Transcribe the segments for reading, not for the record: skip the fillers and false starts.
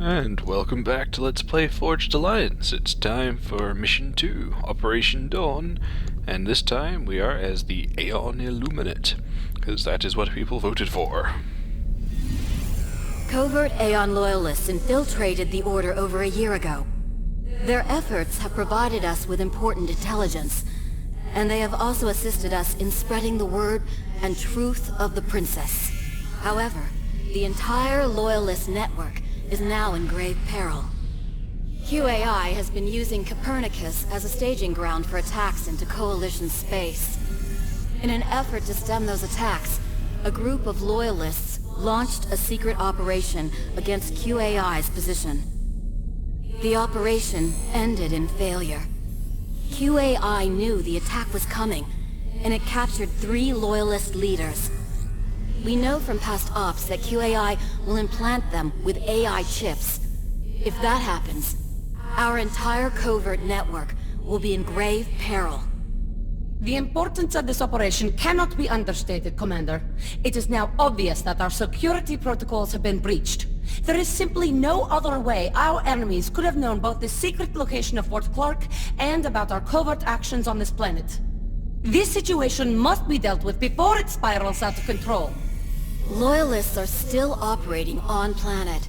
And welcome back to Let's Play Forged Alliance. It's time for Mission 2, Operation Dawn, and this time we are as the Aeon Illuminate, because that is what people voted for. Covert Aeon loyalists infiltrated the Order over a year ago. Their efforts have provided us with important intelligence, and they have also assisted us in spreading the word and truth of the Princess. However, the entire loyalist network is now in grave peril. QAI has been using Copernicus as a staging ground for attacks into Coalition space. In an effort to stem those attacks, a group of loyalists launched a secret operation against QAI's position. The operation ended in failure. QAI knew the attack was coming, and it captured 3 loyalist leaders. We know from past ops that QAI will implant them with AI chips. If that happens, our entire covert network will be in grave peril. The importance of this operation cannot be understated, Commander. It is now obvious that our security protocols have been breached. There is simply no other way our enemies could have known both the secret location of Fort Clark and about our covert actions on this planet. This situation must be dealt with before it spirals out of control. Loyalists are still operating on planet,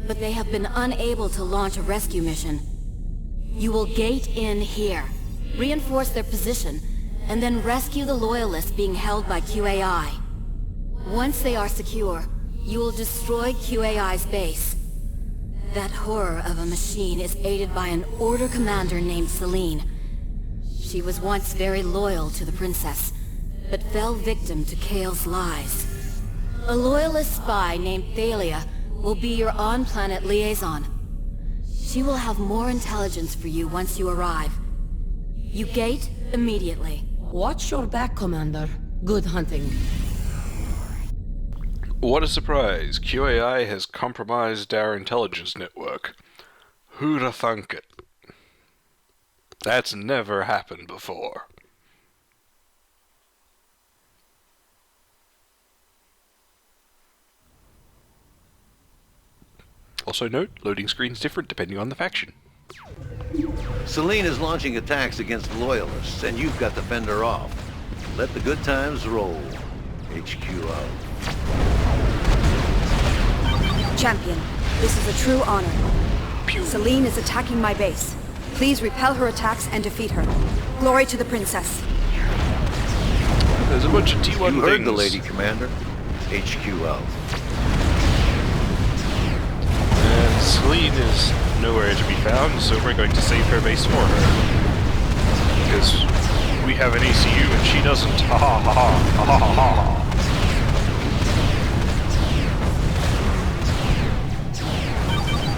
but they have been unable to launch a rescue mission. You will gate in here, reinforce their position, and then rescue the loyalists being held by QAI. Once they are secure, you will destroy QAI's base. That horror of a machine is aided by an Order commander named Celine. She was once very loyal to the Princess, but fell victim to Kale's lies. A loyalist spy named Thalia will be your on-planet liaison. She will have more intelligence for you once you arrive. You gate immediately. Watch your back, Commander. Good hunting. What a surprise! QAI has compromised our intelligence network. Who'd have thunk it? That's never happened before. Also note, loading screen's different depending on the faction. Celine is launching attacks against the Loyalists, and you've got to fend her off. Let the good times roll. HQ out. Champion, this is a true honor. Celine is attacking my base. Please repel her attacks and defeat her. Glory to the Princess. There's a bunch of T1 You things. heard the lady, Commander. HQ out. And Celine is nowhere to be found, so we're going to save her base for her. Because we have an ACU and she doesn't. Ha ha ha ha ha ha ha.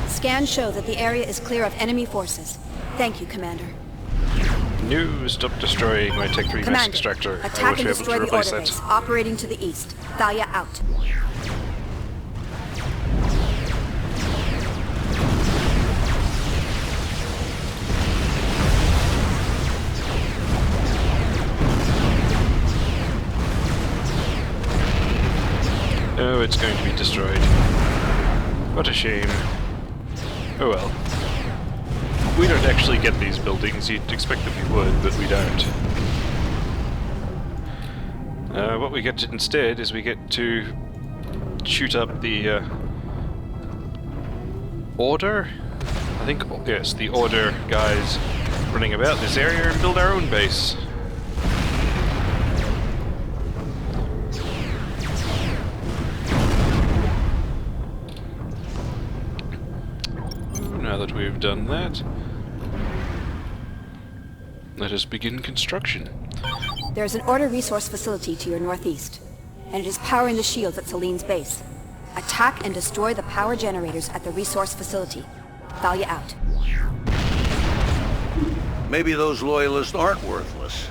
Scans show that the area is clear of enemy forces. Thank you, Commander. No, stop destroying my Tech 3 mass Commander, extractor. I attack won't and be able to destroy the replace Order that. base, operating to the east. Thalia out. Oh, it's going to be destroyed. What a shame. Oh well. We don't actually get these buildings. You'd expect that we would, but we don't. What we get instead is we get to shoot up the Order? I think, yes, the Order guys running about this area and build our own base. Now that we've done that, let us begin construction. There's an Order resource facility to your northeast, and it is powering the shields at Celine's base. Attack and destroy the power generators at the resource facility. Thalia out. Maybe those Loyalists aren't worthless.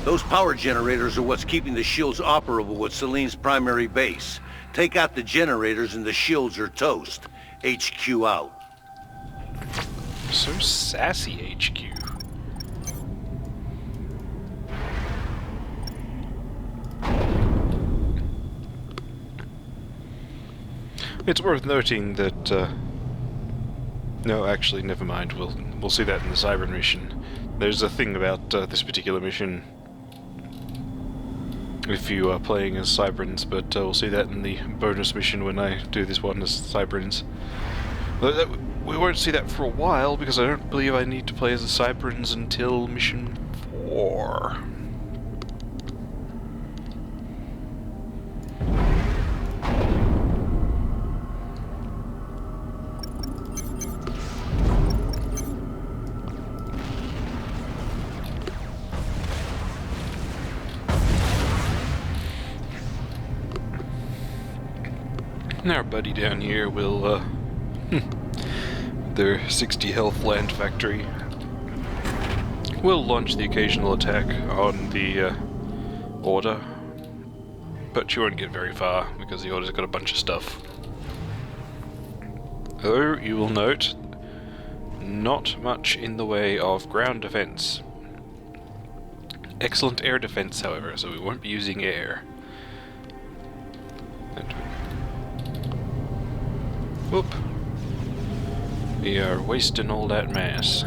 Those power generators are what's keeping the shields operable with Celine's primary base. Take out the generators and the shields are toast. HQ out. So sassy, HQ. It's worth noting that No, actually, never mind. We'll see that in the Cybern mission. There's a thing about this particular mission if you are playing as Cyberns, but we'll see that in the bonus mission when I do this one as Cyberns. We won't see that for a while, because I don't believe I need to play as the Cyberns until mission 4. Our buddy down here will, their 60 health land factory will launch the occasional attack on the Order, but you won't get very far because the Order's got a bunch of stuff. Though, you will note, not much in the way of ground defense. Excellent air defense, however, so we won't be using air. Whoop. We are wasting all that mass.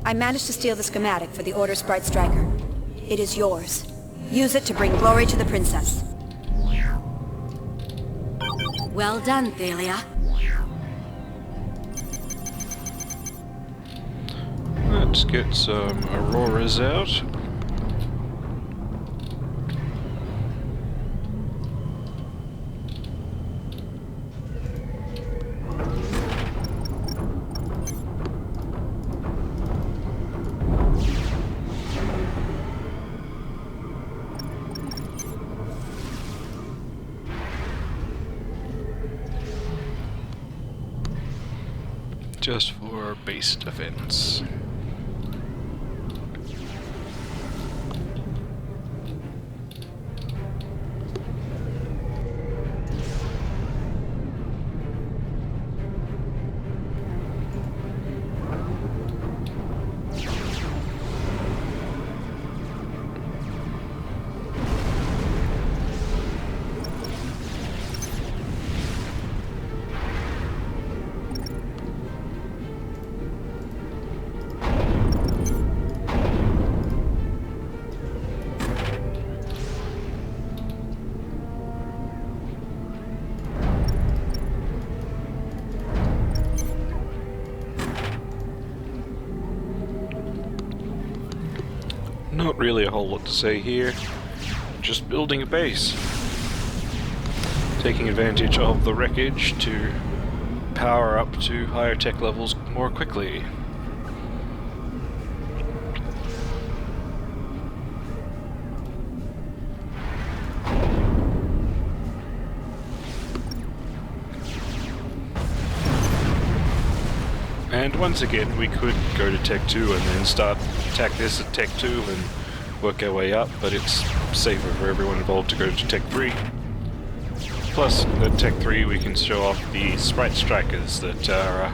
I managed to steal the schematic for the Order Sprite Striker. It is yours. Use it to bring glory to the Princess. Well done, Thalia. Let's get some Auroras out. Just for base defense. Not really a whole lot to say here, just building a base. Taking advantage of the wreckage to power up to higher tech levels more quickly. And once again, we could go to Tech 2 and then attack this at Tech 2 and work our way up, but it's safer for everyone involved to go to Tech 3. Plus, at Tech 3 we can show off the Sprite Strikers that are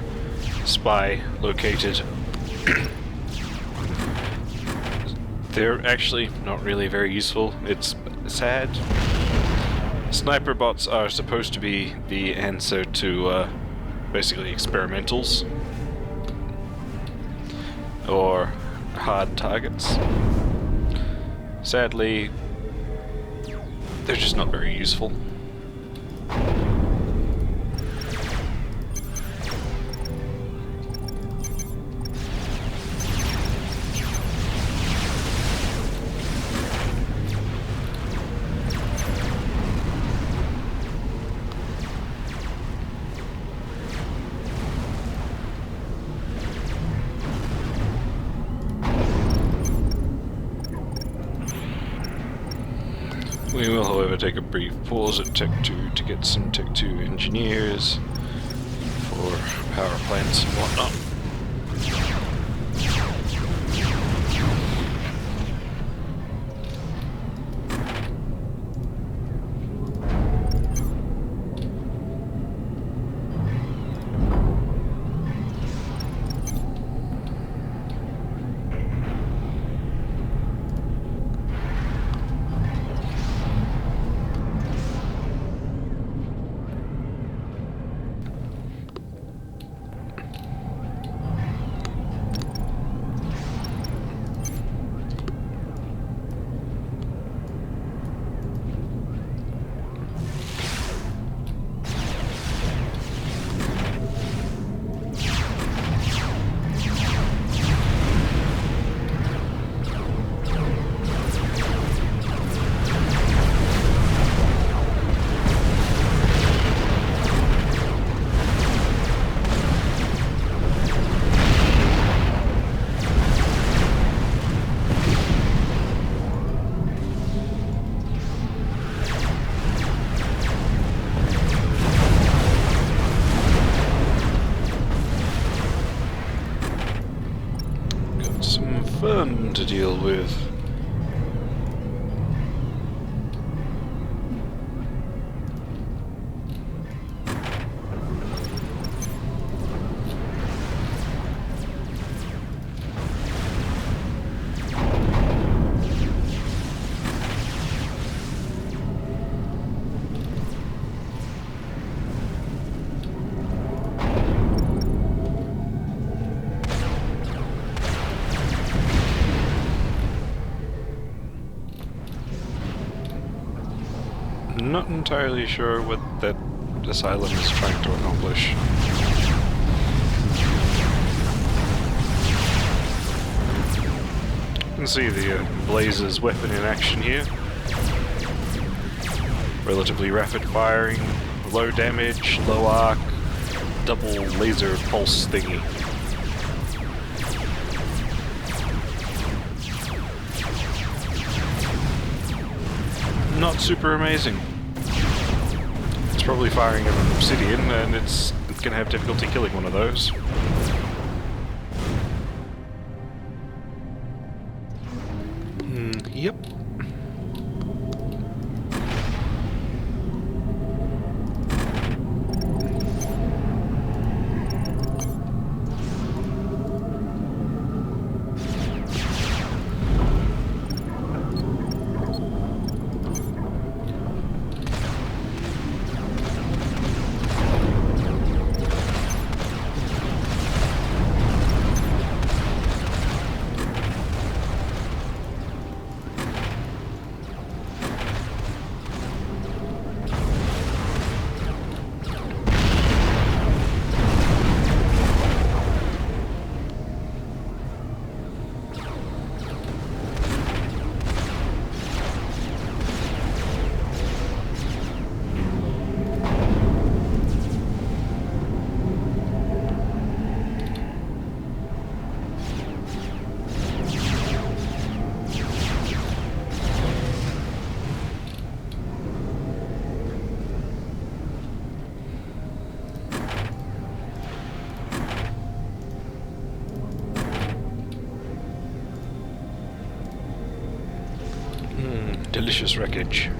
spy located. They're actually not really very useful. It's sad. Sniper bots are supposed to be the answer to basically experimentals or hard targets. Sadly, they're just not very useful. We will, however, take a brief pause at Tech 2 to get some Tech 2 engineers for power plants and whatnot. sun to deal with. Not entirely sure what that asylum is trying to accomplish. You can see the Blaze's weapon in action here. Relatively rapid firing, low damage, low arc, double laser pulse thingy. Not super amazing. It's probably firing at an obsidian, and it's gonna have difficulty killing one of those. Yep. Delicious wreckage.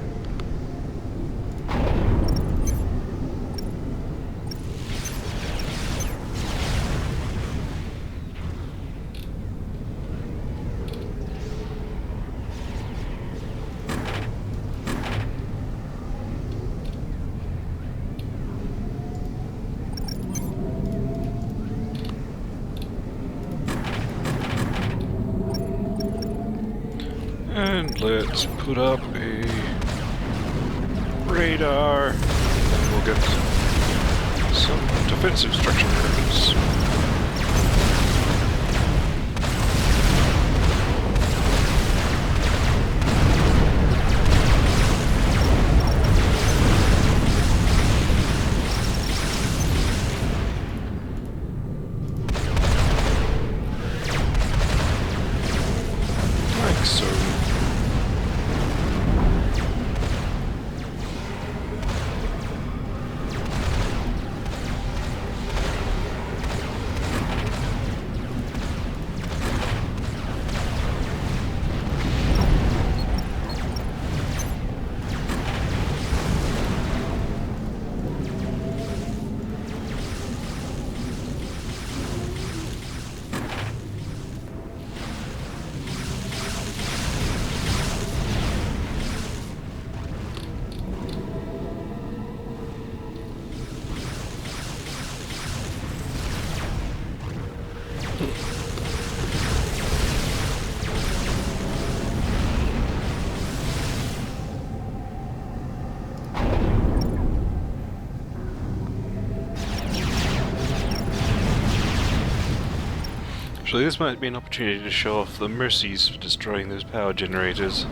And let's put up a radar, and then we'll get some defensive structures. Like so. Actually, this might be an opportunity to show off the mercies for destroying those power generators.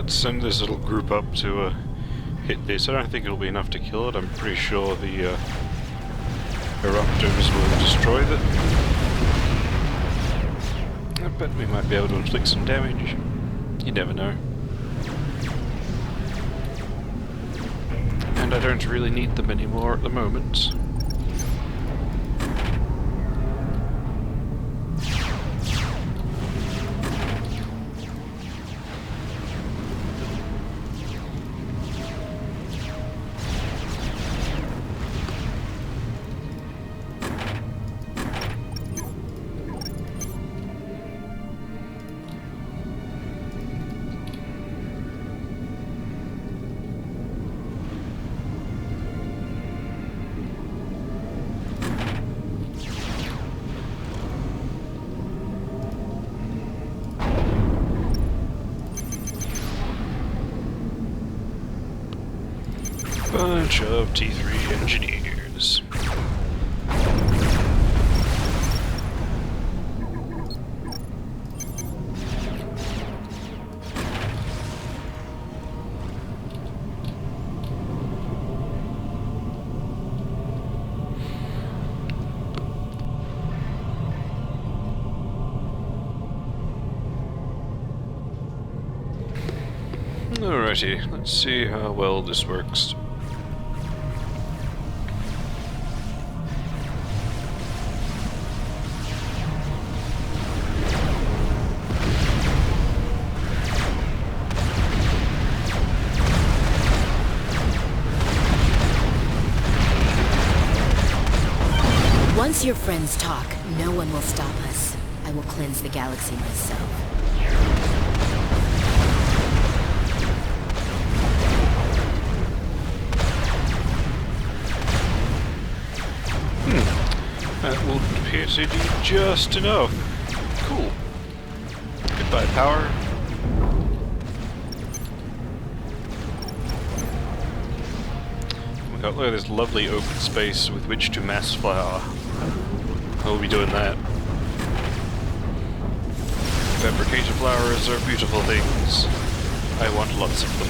let's send this little group up to hit this. I don't think it'll be enough to kill it. I'm pretty sure the eruptors will destroy it. I bet we might be able to inflict some damage. You never know. And I don't really need them anymore at the moment. Bunch of T3 engineers. Alrighty, let's see how well this works. Once your friends talk, no one will stop us. I will cleanse the galaxy myself. That will appear to do just enough. Cool. Goodbye, power. We got look at this lovely open space with which to mass flower. I'll be doing that. Fabricated flowers are beautiful things. I want lots of them.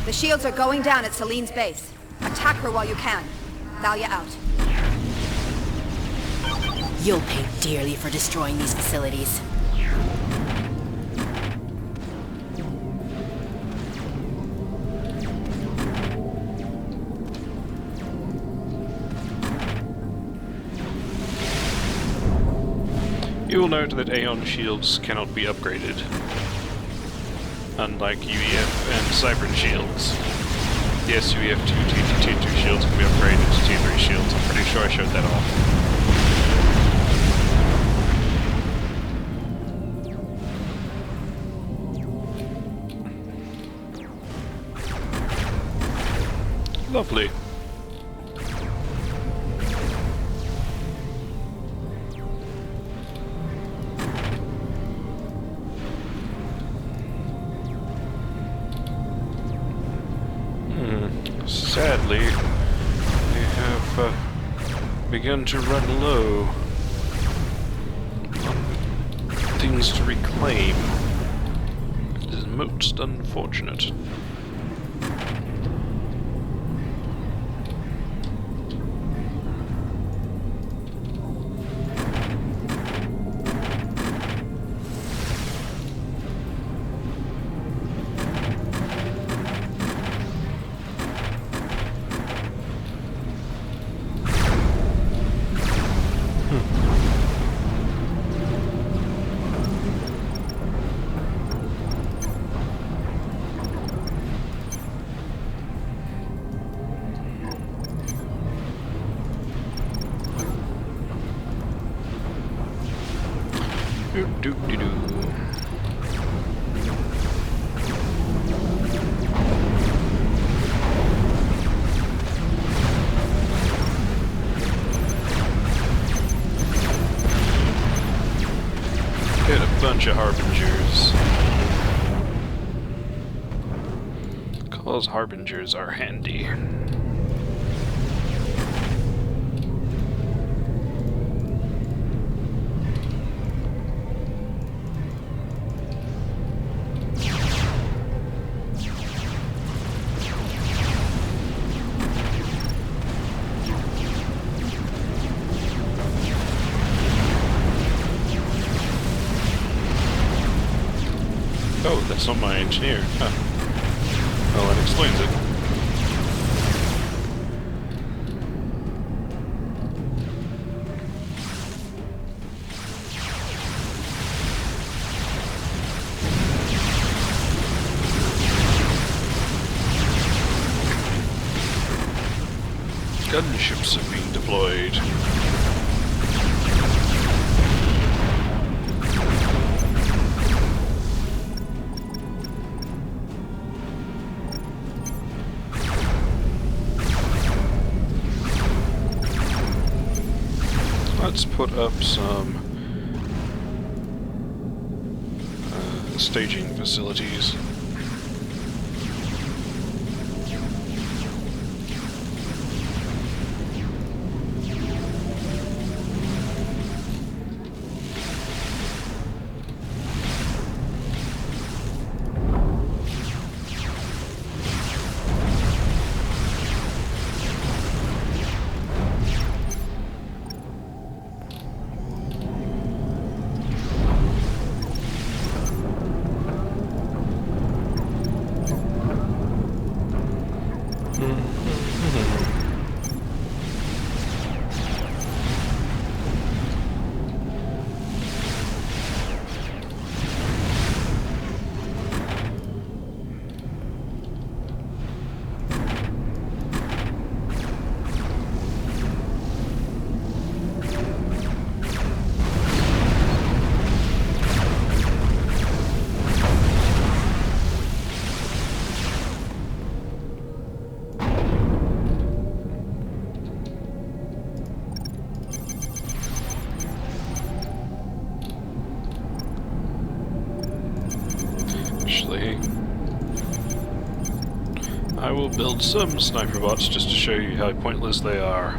The shields are going down at Celine's base. Attack her while you can. Thalia out. You'll pay dearly for destroying these facilities. You will note that Aeon shields cannot be upgraded, unlike UEF and Cybran shields. Yes, UEF2 T2 shields can be upgraded to T3 shields. I'm pretty sure I showed that off. Lovely. Sadly, we have begun to run low on things to reclaim. It is most unfortunate. Do-do-do-do. Get a bunch of harbingers. Those harbingers are handy. Oh, that's not my engineer. Huh. Well, that explains it. Gunships have been deployed. Let's put up some staging facilities. Actually, I will build some sniper bots just to show you how pointless they are.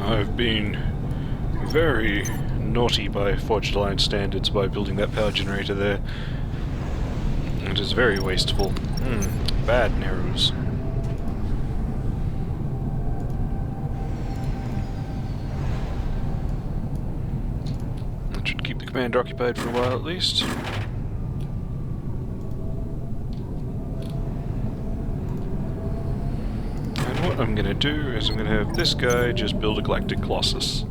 I've been very naughty by Forged Alliance standards by building that power generator there. It is very wasteful. Bad narrows. That should keep the commander occupied for a while at least. What I'm going to do is I'm going to have this guy just build a Galactic Colossus.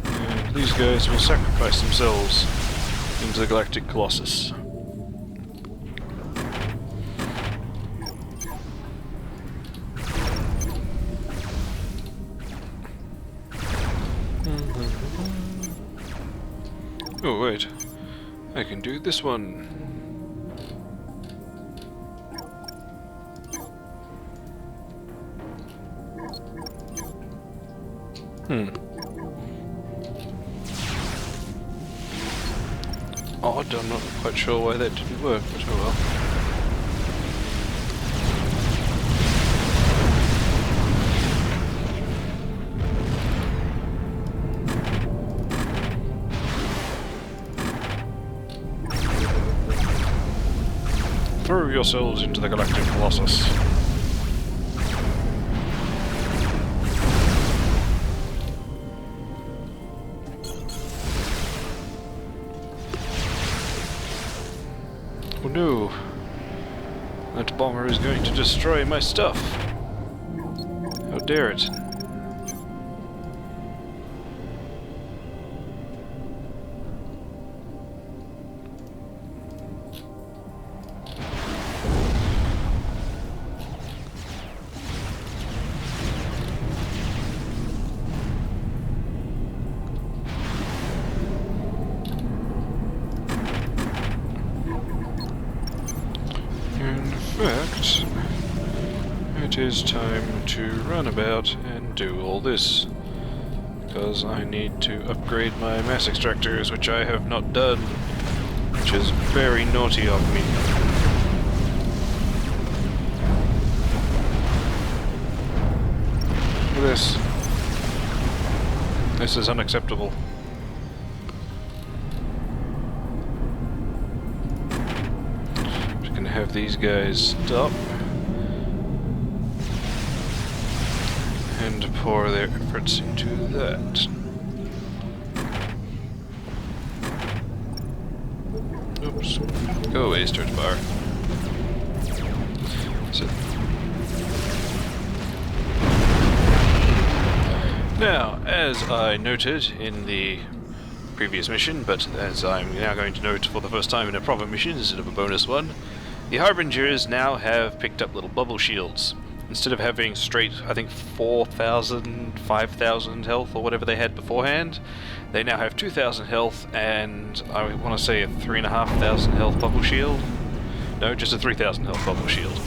And these guys will sacrifice themselves into the Galactic Colossus. Oh wait, I can do this one. Odd, I'm not quite sure why that didn't work, but oh well. Throw yourselves into the Galactic Colossus. Oh no! That bomber is going to destroy my stuff! How dare it! is time to run about and do all this. Because I need to upgrade my mass extractors, which I have not done, which is very naughty of me. Look at this. This is unacceptable. Just gonna have these guys stop and pour their efforts into that. Oops. Go away, start bar. So. Now, as I noted in the previous mission, but as I'm now going to note for the first time in a proper mission instead of a bonus one, the Harbingers now have picked up little bubble shields. Instead of having straight, I think, 4,000, 5,000 health or whatever they had beforehand, they now have 2,000 health and I want to say a 3,500 health bubble shield. No, just a 3,000 health bubble shield.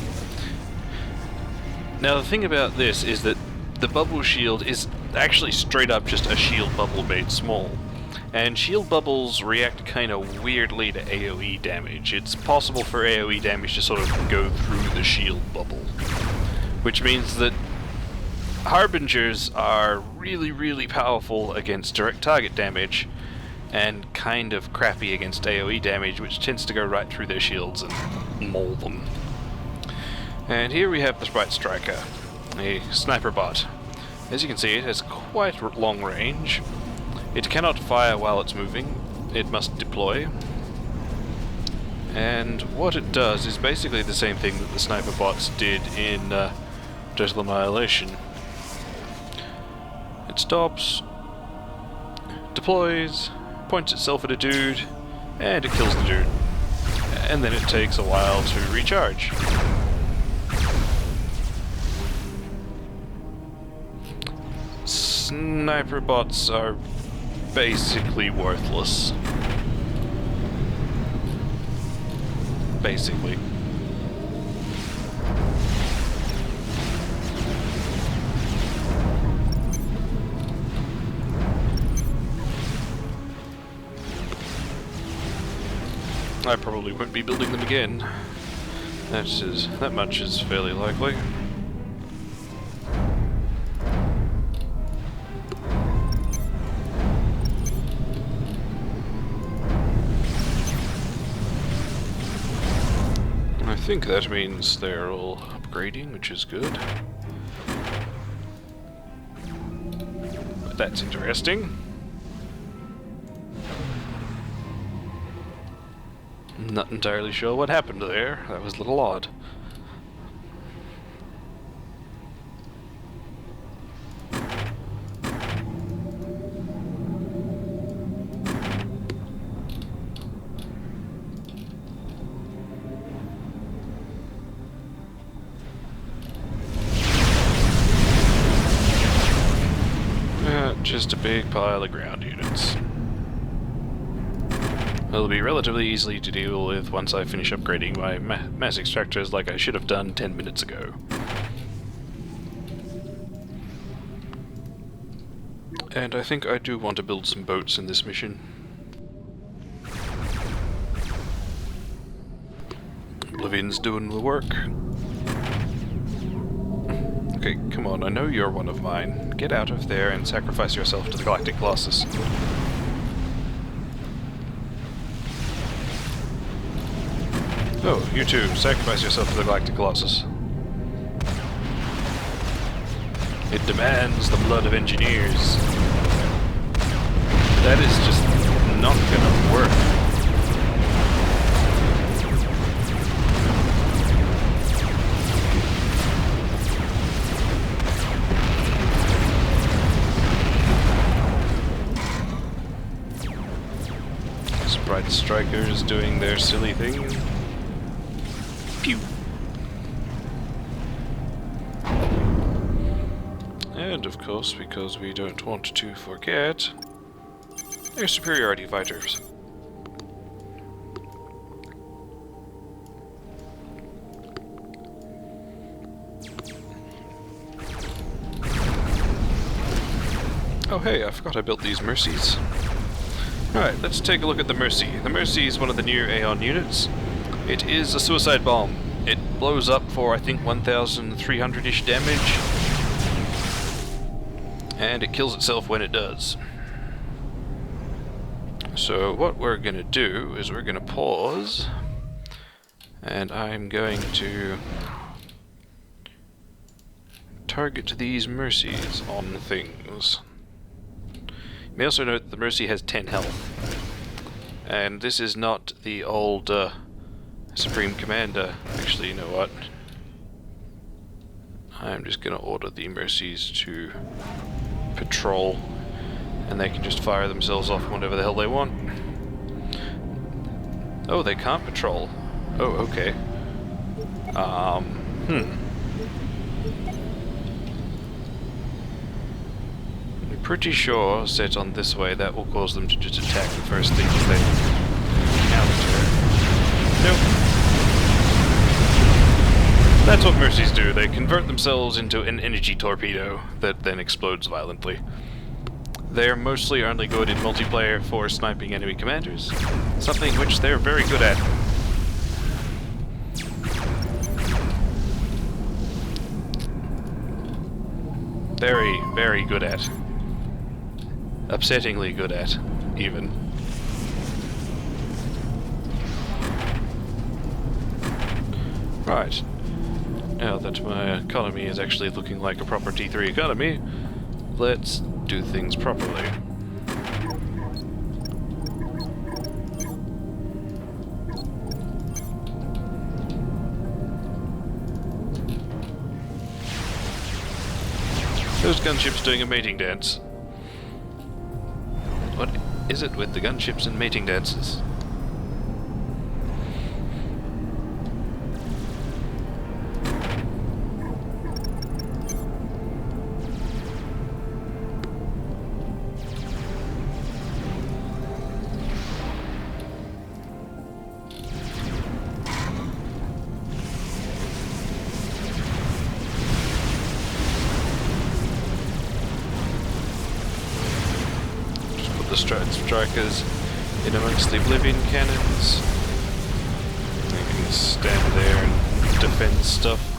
Now the thing about this is that the bubble shield is actually straight up just a shield bubble made small. And shield bubbles react kind of weirdly to AoE damage. It's possible for AoE damage to sort of go through the shield bubble. Which means that Harbingers are really, really powerful against direct target damage, and kind of crappy against AoE damage, which tends to go right through their shields and maul them. And here we have the Sprite Striker, a sniper bot. As you can see, it has quite long range. It cannot fire while it's moving, it must deploy. And what it does is basically the same thing that the sniper bots did in Total Annihilation. It stops, deploys, points itself at a dude, and it kills the dude. And then it takes a while to recharge. Sniper bots are basically worthless. Basically. I probably won't be building them again. That much is fairly likely. I think that means they're all upgrading, which is good. But that's interesting. Not entirely sure what happened there. That was a little odd. Just a big pile of ground units. It'll be relatively easy to deal with once I finish upgrading my mass extractors like I should have done 10 minutes ago. And I think I do want to build some boats in this mission. Oblivion's doing the work. Okay, come on, I know you're one of mine. Get out of there and sacrifice yourself to the Galactic Colossus. Oh, you too. Sacrifice yourself to the Galactic Colossus. It demands the blood of engineers. That is just not gonna work. Sprite Strikers doing their silly thing. Pew! And of course, because we don't want to forget, they're superiority fighters. Oh hey, I forgot I built these Mercies. Alright, let's take a look at the Mercy. The Mercy is one of the new Aeon units. It is a suicide bomb. It blows up for, I think, 1,300-ish damage. And it kills itself when it does. So what we're going to do is we're going to pause. And I'm going to target these Mercies on things. You may also note that the Mercy has 10 health. And this is not the old Supreme Commander. Actually, you know what? I'm just going to order the Mercies to patrol. And they can just fire themselves off whenever the hell they want. Oh, they can't patrol. Oh, okay. Pretty sure, set on this way, that will cause them to just attack the first thing they encounter. Nope. That's what Mercies do. They convert themselves into an energy torpedo that then explodes violently. They're mostly only good in multiplayer for sniping enemy commanders, something which they're very good at. Very, very good at. Upsettingly good at, even. Right. Now that my economy is actually looking like a proper T3 economy, let's do things properly. Those gunships doing a mating dance. What is it with the gunships and mating dances? The strikers in amongst the Oblivion cannons. They can stand there and defend stuff.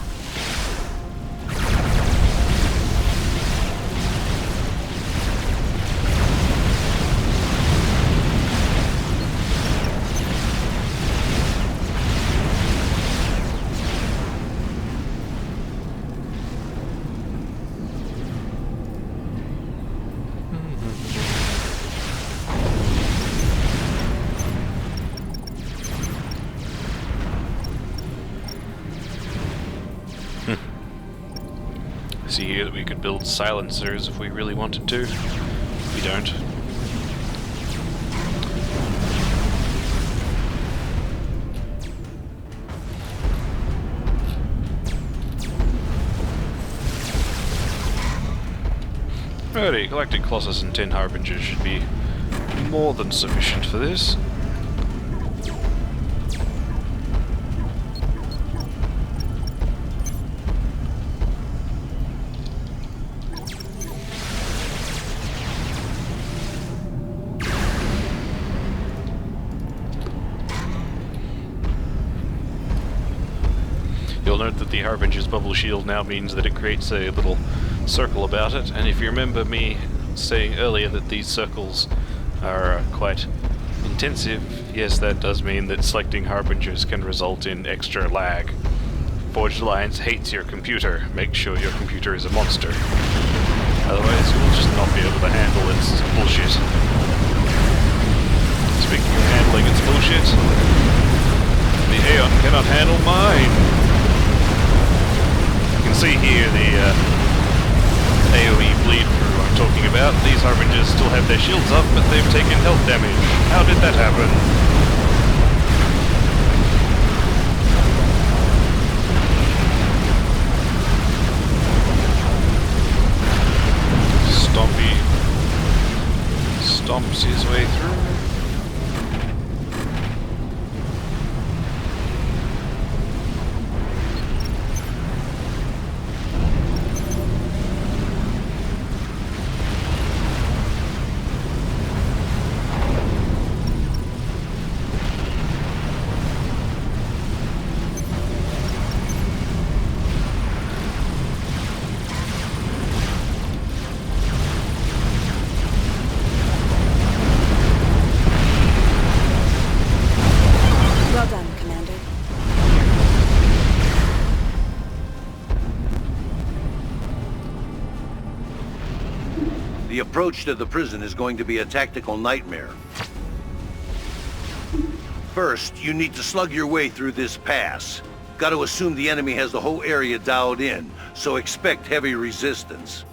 See here that we could build silencers if we really wanted to. We don't. Alrighty, Galactic Colossus and 10 Harbingers should be more than sufficient for this. You'll note that the Harbinger's bubble shield now means that it creates a little circle about it, and if you remember me saying earlier that these circles are quite intensive, yes, that does mean that selecting Harbingers can result in extra lag. Forged Alliance hates your computer. Make sure your computer is a monster. Otherwise you will just not be able to handle its bullshit. Speaking of handling its bullshit, the Aeon cannot handle mine. You can see here the AoE bleed through I'm talking about. These Harbingers still have their shields up, but they've taken health damage. How did that happen? Stompy stomps his way through. The approach to the prison is going to be a tactical nightmare. First, you need to slug your way through this pass. Got to assume the enemy has the whole area dialed in, so expect heavy resistance.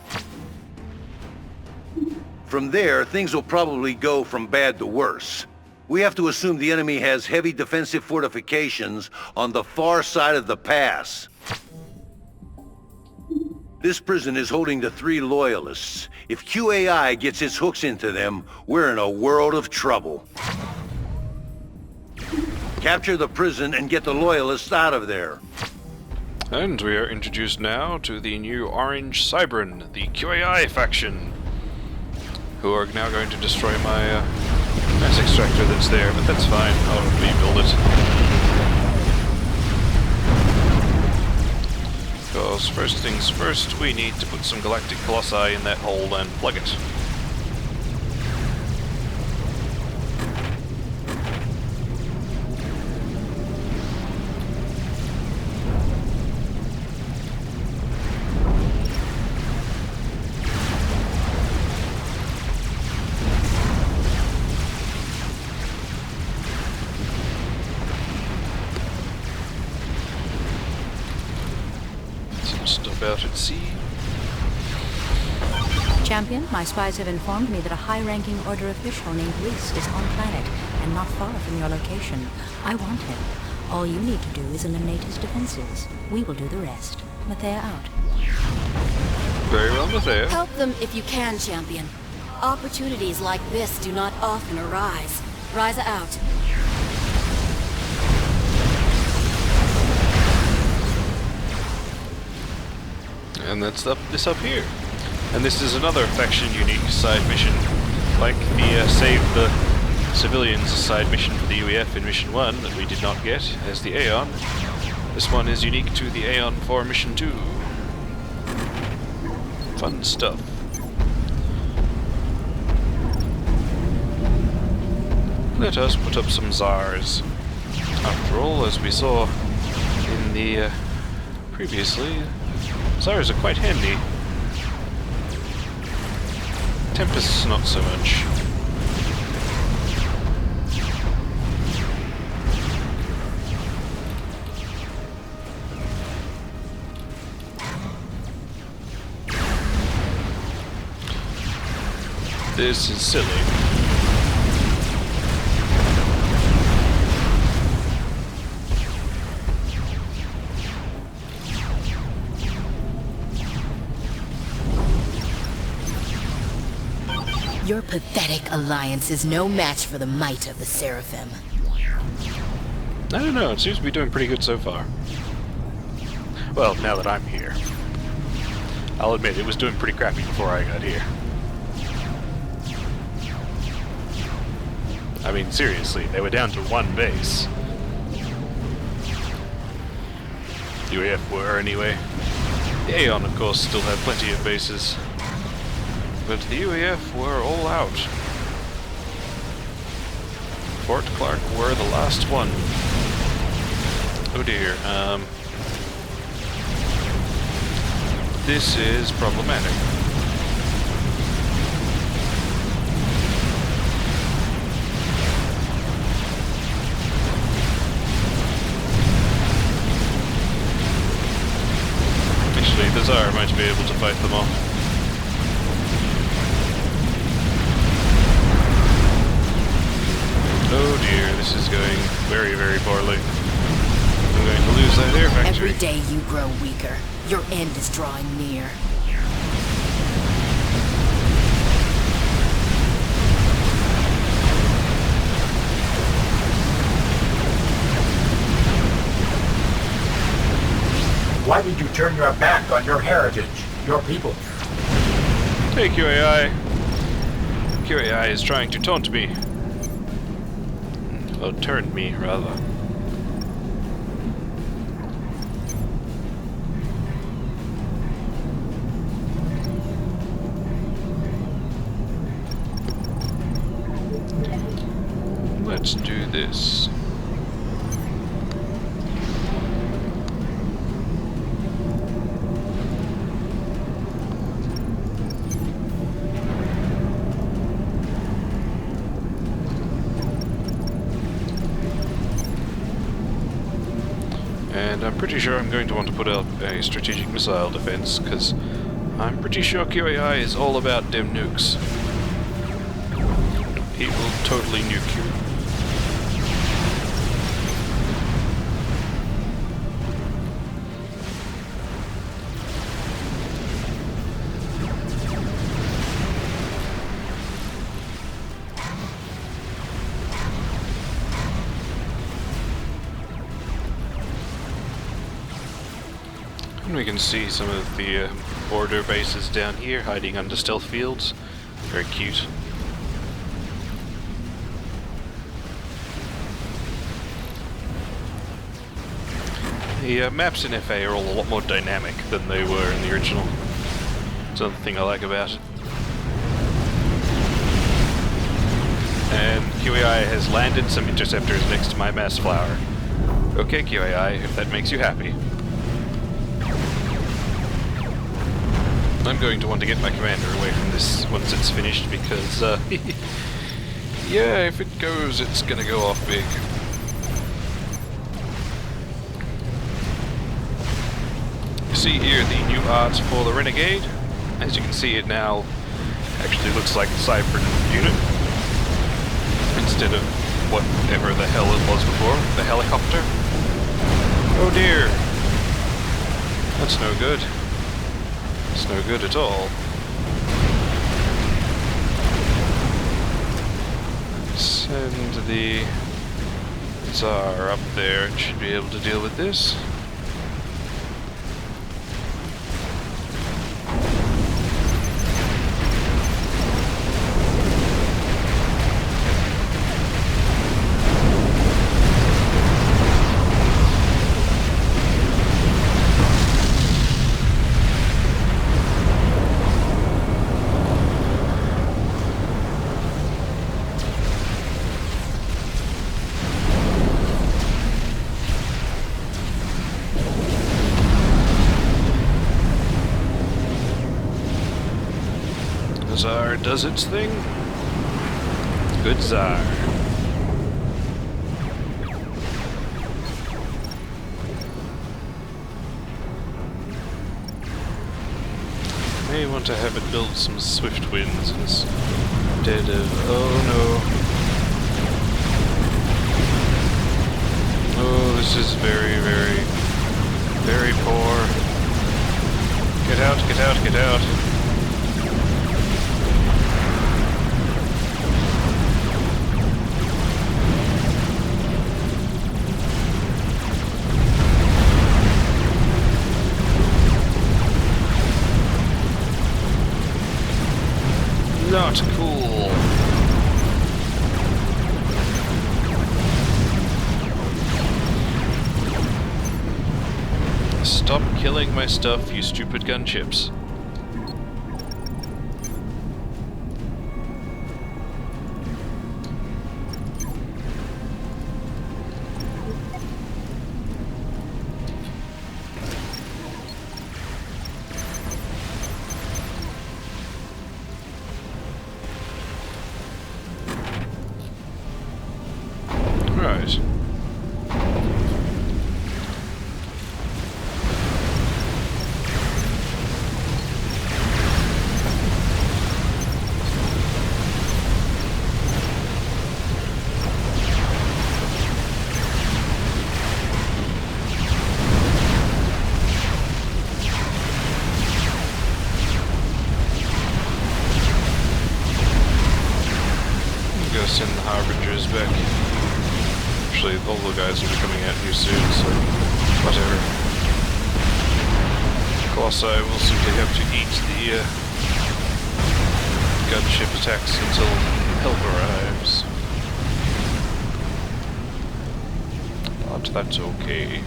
From there, things will probably go from bad to worse. We have to assume the enemy has heavy defensive fortifications on the far side of the pass. This prison is holding the 3 loyalists. If QAI gets its hooks into them, we're in a world of trouble. Capture the prison and get the loyalists out of there. And we are introduced now to the new Orange Cybran, the QAI faction, who are now going to destroy my mass extractor that's there, but that's fine, I'll rebuild it. Because first things first, we need to put some galactic colossi in that hole and plug it. Stuff out at sea. Champion, my spies have informed me that a high-ranking Order official named Reese is on planet and not far from your location. I want him. All you need to do is eliminate his defenses. We will do the rest. Mathea out. Very well, Mathea. Help them if you can, Champion. Opportunities like this do not often arise. Ryza out. And that's this up here. And this is another faction unique side mission, like the Save the Civilians side mission for the UEF in Mission 1 that we did not get as the Aeon. This one is unique to the Aeon for Mission 2. Fun stuff. Let us put up some Zars. After all, as we saw in the previously, Zars are quite handy. Tempests not so much. This is silly. Your pathetic alliance is no match for the might of the Seraphim. I don't know, it seems to be doing pretty good so far. Well, now that I'm here. I'll admit, it was doing pretty crappy before I got here. I mean, seriously, they were down to one base. UAF were, anyway. The Aeon, of course, still had plenty of bases. But the UAF were all out. Fort Clark were the last one. Oh dear, this is problematic. Actually, the Tsar might be able to fight them all. Oh dear, this is going very, very poorly. I'm going to lose that air factory. Every day you grow weaker. Your end is drawing near. Why did you turn your back on your heritage, your people? Hey QAI. QAI is trying to taunt me. Well, turn me, rather. Let's do this. And I'm pretty sure I'm going to want to put up a strategic missile defense, because I'm pretty sure QAI is all about them nukes. He will totally nuke you. And we can see some of the border bases down here hiding under stealth fields. Very cute. The maps in FA are all a lot more dynamic than they were in the original. That's another thing I like about it. And QAI has landed some interceptors next to my mass flower. Okay, QAI, if that makes you happy. I'm going to want to get my commander away from this once it's finished because, yeah, if it goes, it's gonna go off big. You see here the new art for the Renegade. As you can see, it now actually looks like the Cypern unit instead of whatever the hell it was before, the helicopter. Oh dear, that's no good. It's no good at all. Send the Tsar up there. It should be able to deal with this. Tsar does its thing. Good Tsar. May want to have it build some swift winds instead of... oh no. Oh, this is very, very, very poor. Get out, get out, get out. Not cool. Stop killing my stuff, you stupid gunships. Right. Go send the Harbingers back. Actually, all the guys will be coming at you soon, so whatever. Colossi will simply have to eat the gunship attacks until help arrives. But that's okay.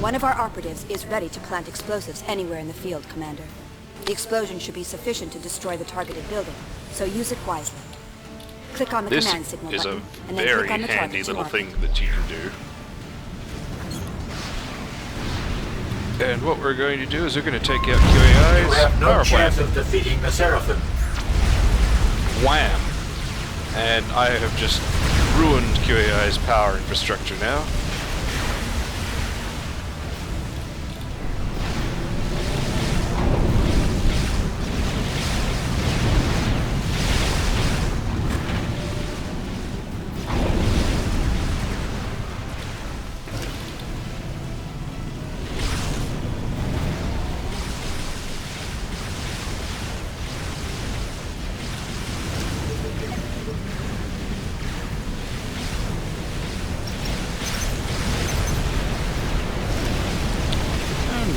One of our operatives is ready to plant explosives anywhere in the field, Commander. The explosion should be sufficient to destroy the targeted building, so use it wisely. Click on the This command signal is a button, and then very click on the handy target to little mark it. thing that you can do. And what we're going to do is we're going to take out You QAI's have no power chance plant. of defeating the Seraphim. Wham! And I have just ruined QAI's power infrastructure now.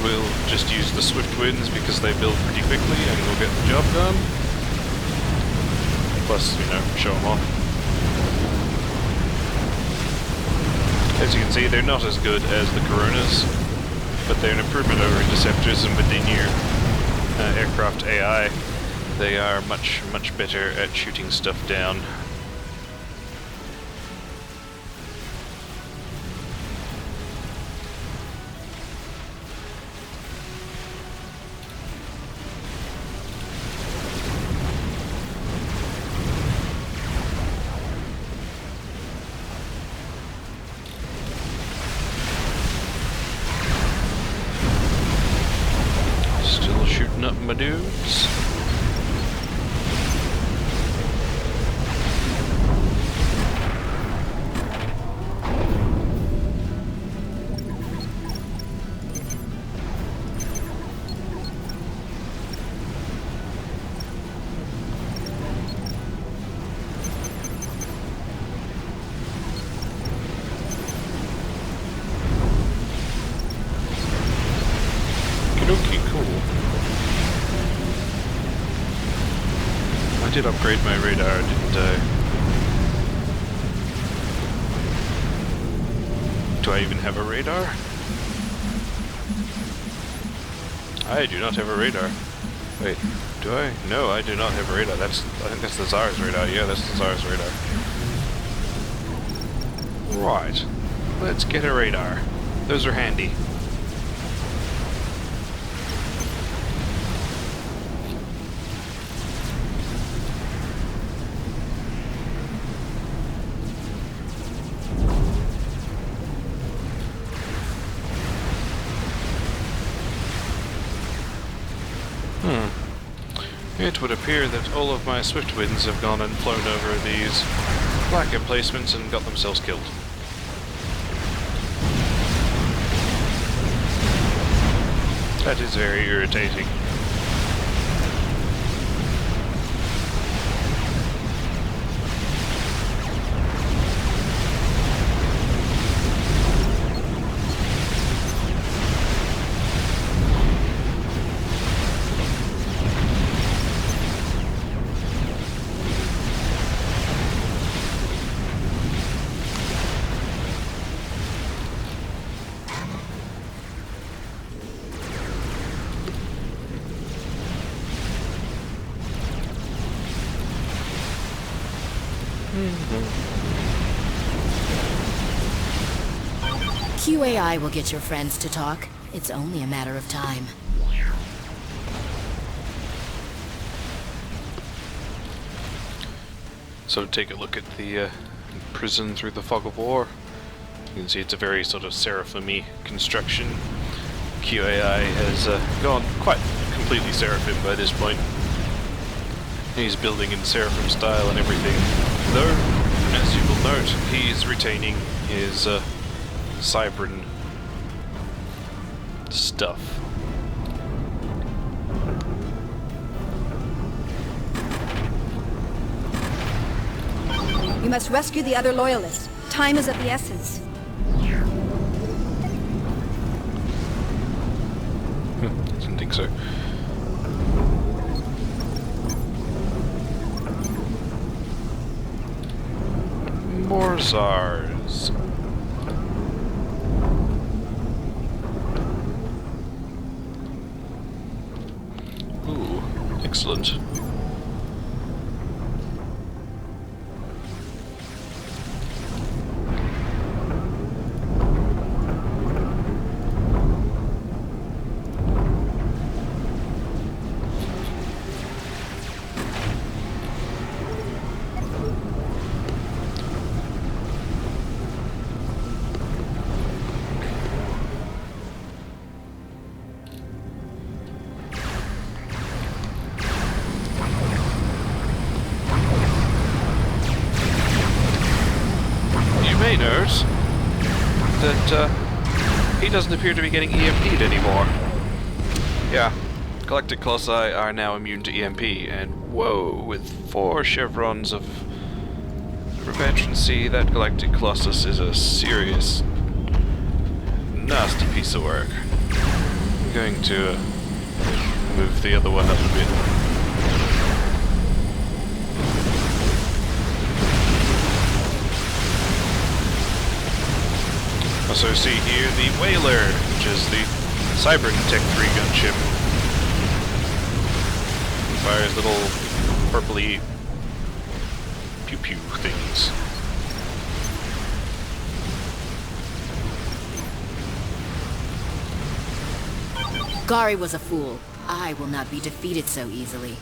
We'll just use the swift winds because they build pretty quickly and we'll get the job done. Plus, you know, show them off. As you can see, they're not as good as the Coronas, but they're an improvement over Interceptors, and with the new aircraft AI, they are much better at shooting stuff down. Still shooting up my dudes. Okay, cool. I did upgrade my radar, didn't I? Do I even have a radar? I do not have a radar. Wait, do I? No, I do not have a radar. I think that's the Tsar's radar. Yeah, that's the Tsar's radar. Right. Let's get a radar. Those are handy. It would appear that all of my swift winds have gone and flown over these black emplacements and got themselves killed. That is very irritating. QAI will get your friends to talk. It's only a matter of time. So take a look at the prison through the fog of war. You can see it's a very sort of Seraphim-y construction. QAI has gone quite completely Seraphim by this point. He's building in Seraphim style and everything. Though, as you will note, he's retaining his Cybran stuff. You must rescue the other loyalists. Time is of the essence. Didn't think so. More Tsars. Ooh, excellent. he doesn't appear to be getting EMP'd anymore. Yeah, Galactic Colossi are now immune to EMP, and whoa, with 4 chevrons of repentrancy, that Galactic Colossus is a serious, nasty piece of work. I'm going to move the other one up a bit. Also see here the Whaler, which is the Cybern Tech 3 gunship. Fires little purpley pew-pew things. Gari was a fool. I will not be defeated so easily.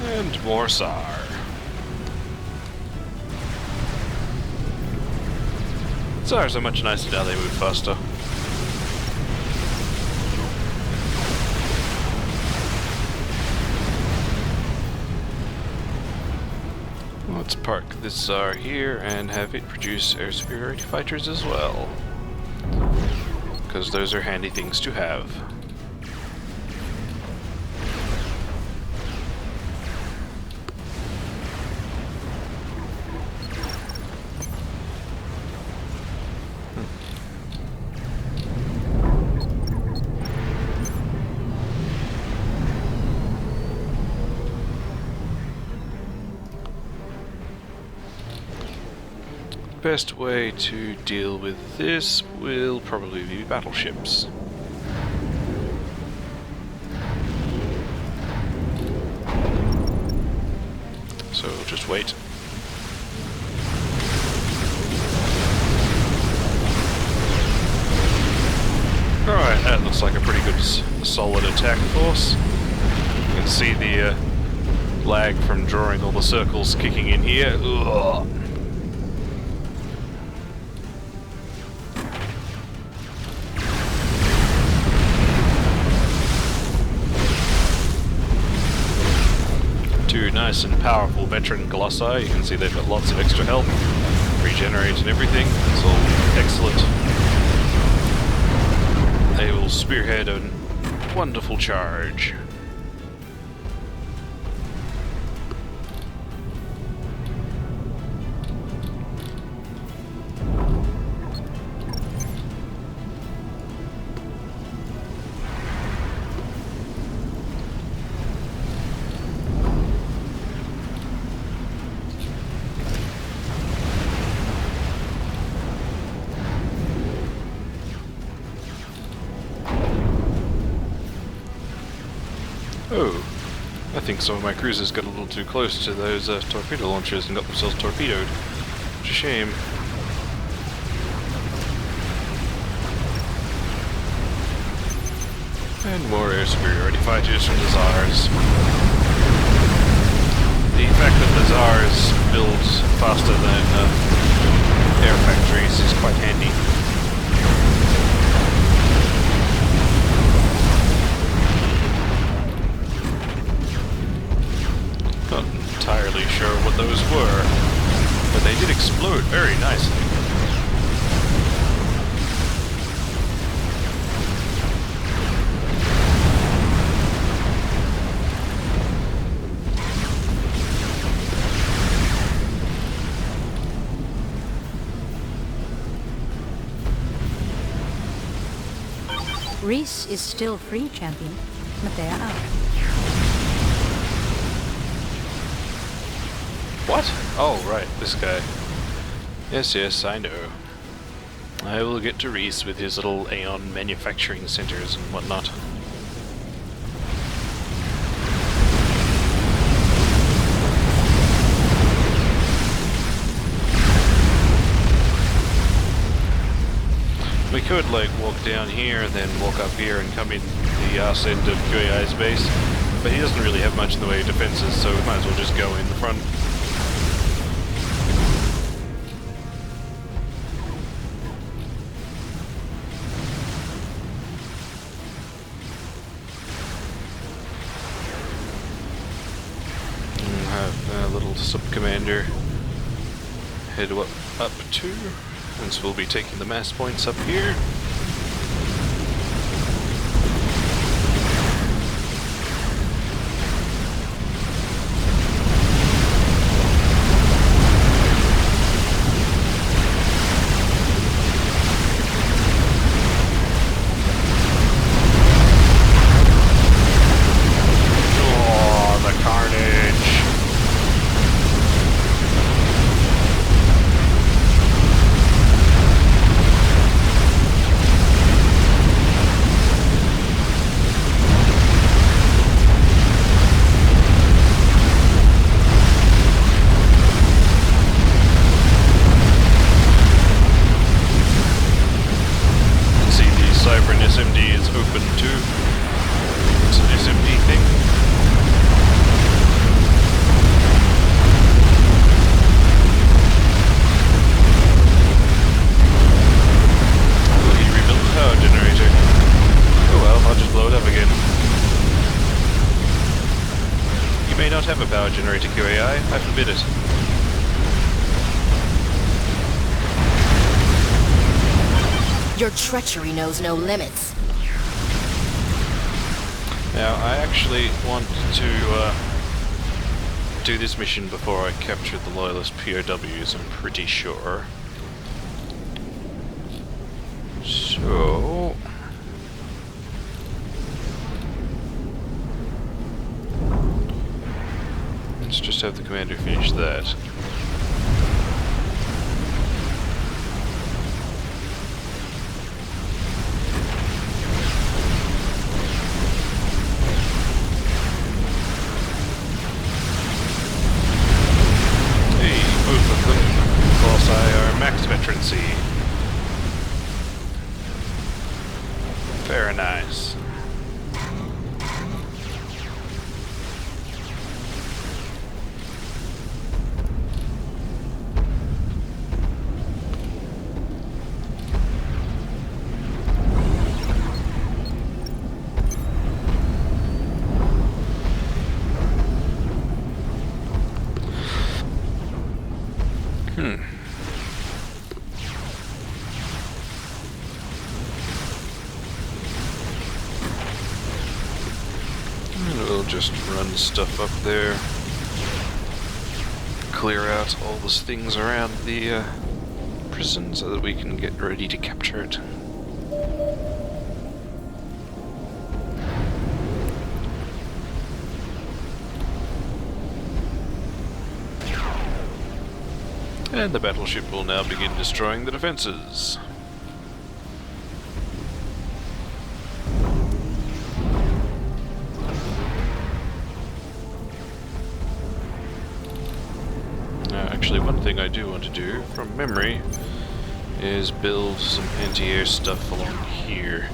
And more SAR. SARs are much nicer now, they move faster. Let's park this SAR here and have it produce air superiority fighters as well. Because those are handy things to have. Best way to deal with this will probably be battleships. So we'll just wait. Alright, that looks like a pretty good solid attack force. You can see the lag from drawing all the circles kicking in here. Ugh. Two nice and powerful veteran Colossi. You can see they've got lots of extra health, regenerate and everything. It's all excellent. They will spearhead a wonderful charge. Oh, I think some of my cruisers got a little too close to those torpedo launchers and got themselves torpedoed. Which is a shame. And more air superiority fighters from the Tsars. The fact that the Tsars build faster than air factories is quite handy. Not entirely sure what those were, but they did explode very nicely. Reese is still free, champion. but they are out. What? Oh, right, this guy. Yes, yes, I know. I will get to Reese with his little Aeon manufacturing centers and whatnot. We could, like, walk down here and then walk up here and come in the arse end of QAI's base, but he doesn't really have much in the way of defenses, so we might as well just go in the front. And have a little sub-commander head up to. Since we'll be taking the mass points up here. Oh, the carnage! SMD is open too. It's an SMD thing. Will he rebuild the power generator? Oh well, I'll just blow it up again. You may not have a power generator, QAI. I forbid it. Your treachery knows no limits. Now, I actually want to do this mission before I capture the loyalist POWs, I'm pretty sure. So... let's just have the commander finish that. Max veterancy. Very nice. Just run stuff up there, clear out all the things around the prison so that we can get ready to capture it. And the battleship will now begin destroying the defenses. Actually, one thing I do want to do, from memory, is build some anti-air stuff along here.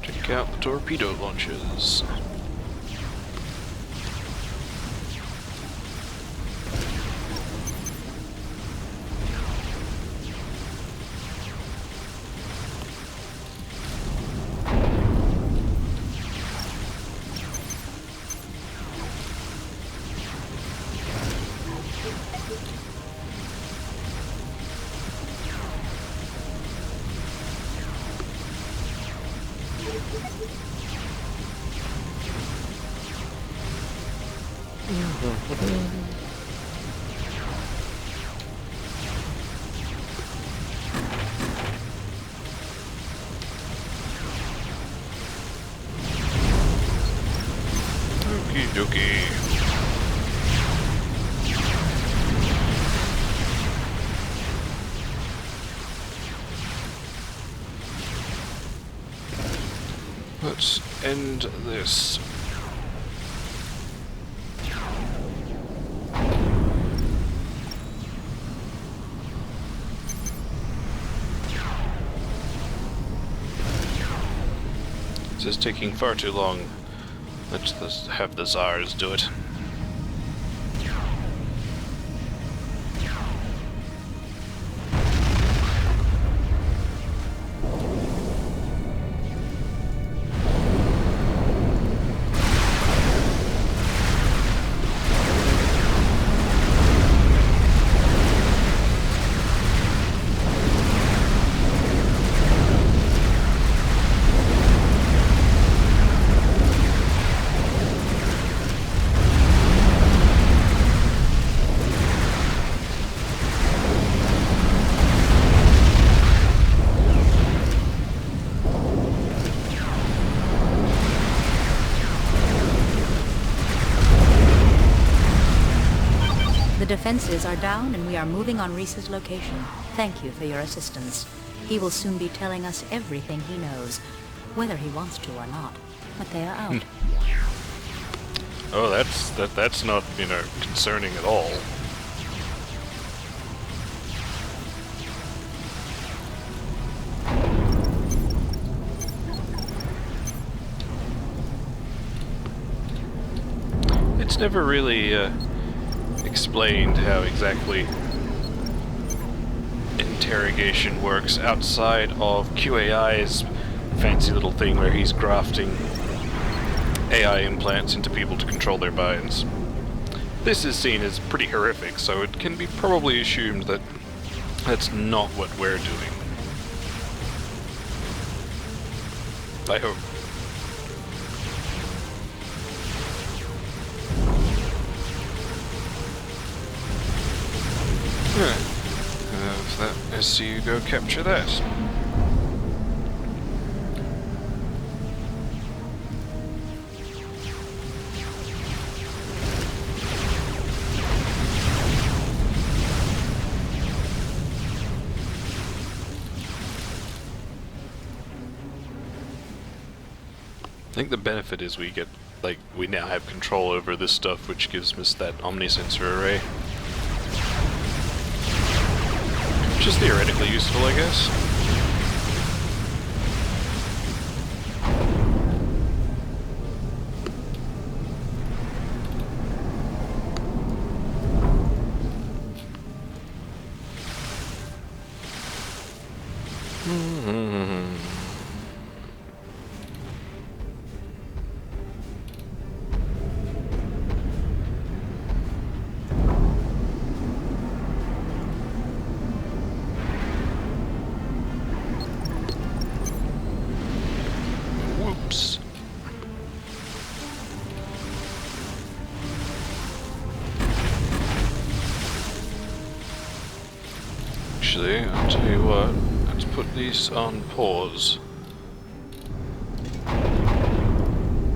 Check out the torpedo launches. Okie dokie. Let's end this. This is taking far too long. Let's have the Tsars do it. The defenses are down and we are moving on Reese's location. Thank you for your assistance. He will soon be telling us everything he knows, whether he wants to or not. But they are out. Oh, that's not, concerning at all. It's never really explained how exactly interrogation works outside of QAI's fancy little thing where he's grafting AI implants into people to control their minds. This is seen as pretty horrific, so it can be probably assumed that that's not what we're doing. I hope. Have that SCU go capture that. I think the benefit is we get, we now have control over this stuff, which gives us that omnisensor array. Which is theoretically useful, I guess. Whoops. Actually, I'll tell you what, let's put these on pause.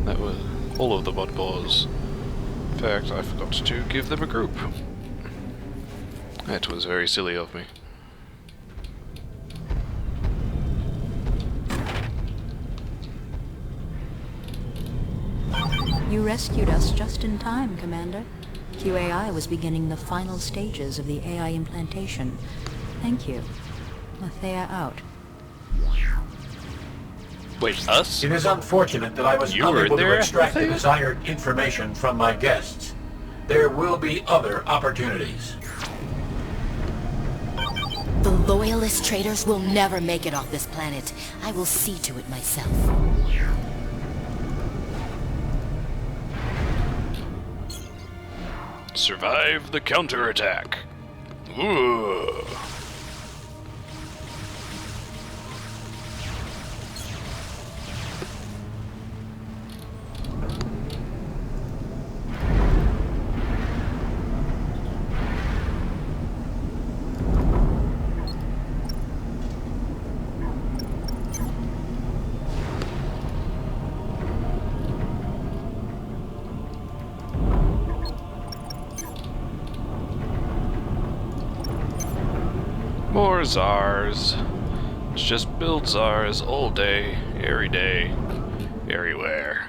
That was all of them on pause. In fact, I forgot to give them a group. That was very silly of me. You rescued us just in time, Commander. QAI was beginning the final stages of the AI implantation. Thank you. Althea out. Wait, us? It is unfortunate that I was You were unable to there, extract the Althea? desired information from my guests. There will be other opportunities. The loyalist traitors will never make it off this planet. I will see to it myself. Survive the counterattack. Ooh. More Zars. Let's just build Zars all day, everywhere.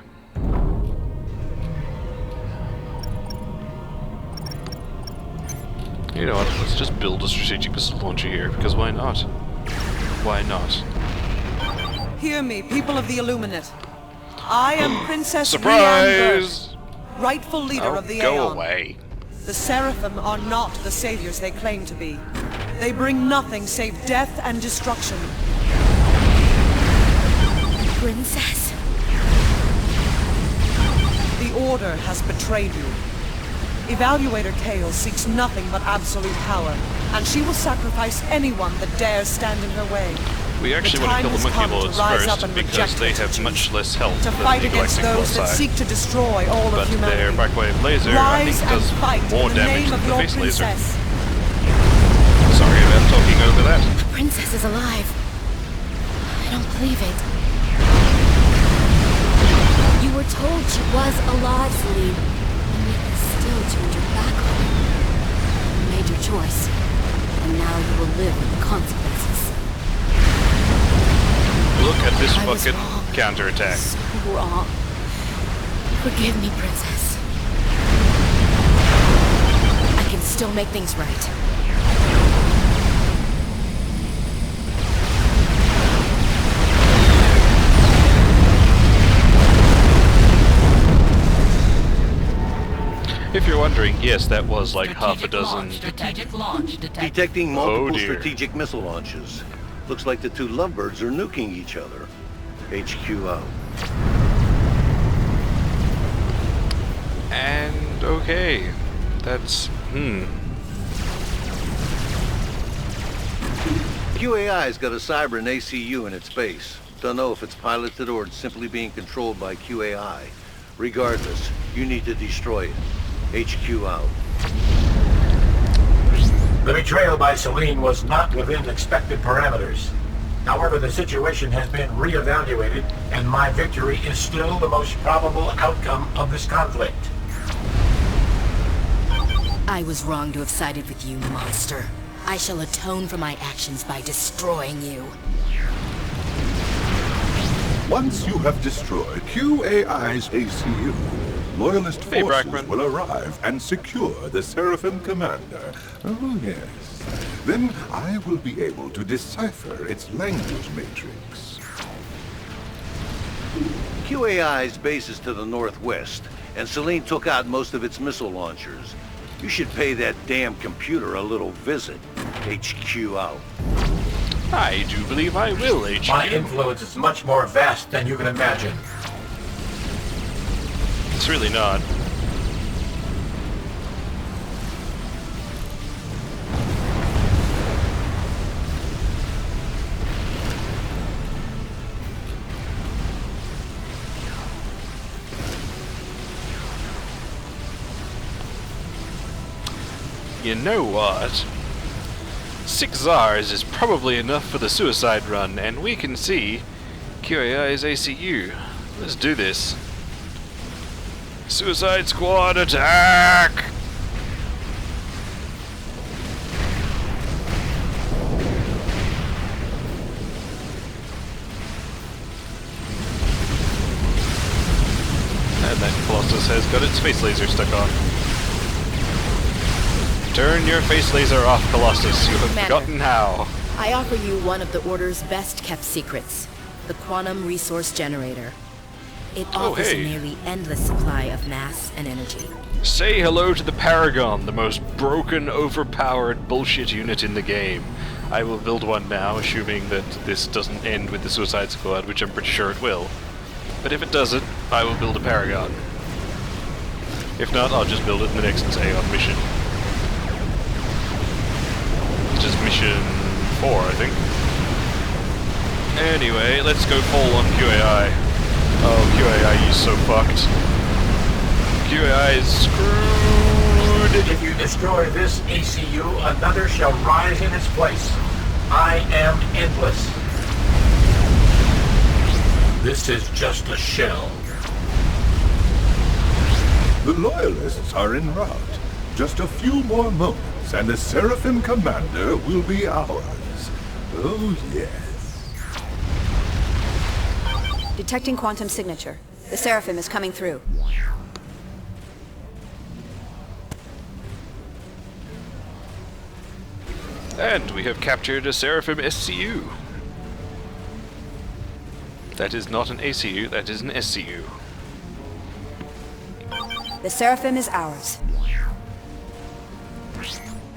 You know what, let's just build a strategic missile launcher here, because why not? Why not? Hear me, people of the Illuminate. I am Princess Surprise! Rhiannon, rightful leader of the Go Aeon. away. The Seraphim are not the saviors they claim to be. They bring nothing save death and destruction. Princess. The Order has betrayed you. Evaluator Kale seeks nothing but absolute power, and she will sacrifice anyone that dares stand in her way. We actually want to kill the monkey lords first, because they have much less health to than fight the against galactic those that colossi. seek to destroy all But of humanity. their microwave laser, I Rise think, and does fight more in the damage name than of the your face laser. princess. Sorry about talking over that. The princess is alive. I don't believe it. You were told she was alive, Celine, and yet you still turned your back on her. You made your choice, and now you will live with the consequences. Look at this I was fucking wrong. counterattack. So wrong. Forgive me, Princess. I can still make things right. If you're wondering, yes, that was like half a dozen. Strategic launch detected. Detecting multiple dear. strategic missile launches. Looks like the two lovebirds are nuking each other. HQ out. And okay, that's QAI's got a Cybran ACU in its base. Don't know if it's piloted or it's simply being controlled by QAI. Regardless, you need to destroy it. HQ out. The betrayal by Celine was not within expected parameters. However, the situation has been re-evaluated, and my victory is still the most probable outcome of this conflict. I was wrong to have sided with you, monster. I shall atone for my actions by destroying you. Once you have destroyed QAI's ACU, Loyalist Hey, forces Brackman. will arrive and secure the Seraphim commander. Oh, yes. Then I will be able to decipher its language matrix. QAI's base is to the northwest, and Celine took out most of its missile launchers. You should pay that damn computer a little visit. HQ out. I do believe I will, HQ. My influence is much more vast than you can imagine. It's really not. You know what? 6 Zars is probably enough for the suicide run, and we can see QAI's ACU. Let's do this. Suicide Squad attack! And that Colossus has got its face laser stuck on. Turn your face laser off, Colossus. You have Commander. forgotten how. I offer you one of the Order's best-kept secrets, the quantum resource generator. It Oh, offers hey. a nearly endless supply of mass and energy. Say hello to the Paragon, the most broken, overpowered bullshit unit in the game. I will build one now, assuming that this doesn't end with the Suicide Squad, which I'm pretty sure it will. But if it doesn't, I will build a Paragon. If not, I'll just build it in the next Aeon mission. Which is mission 4, I think. Anyway, let's go full on QAI. Oh, QAI is so fucked. QAI is screwed! If you destroy this ACU, another shall rise in its place. I am endless. This is just a shell. The Loyalists are en route. Just a few more moments shields, and the Seraphim Commander will be ours. Oh, yes. Detecting quantum signature. The Seraphim is coming through. And we have captured a Seraphim SCU. That is not an ACU, that is an SCU. The Seraphim is ours.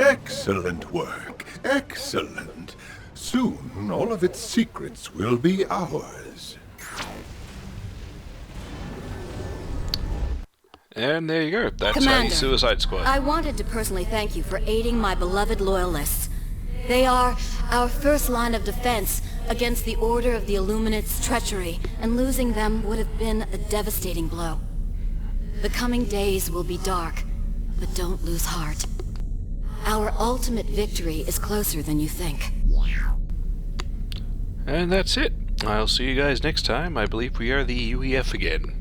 Excellent work. Excellent. Soon, all of its secrets will be ours. And there you go. That's Commander, a Suicide Squad. I wanted to personally thank you for aiding my beloved loyalists. They are our first line of defense against the Order of the Illuminate's treachery, and losing them would have been a devastating blow. The coming days will be dark, but don't lose heart. Our ultimate victory is closer than you think. And that's it. I'll see you guys next time. I believe we are the UEF again.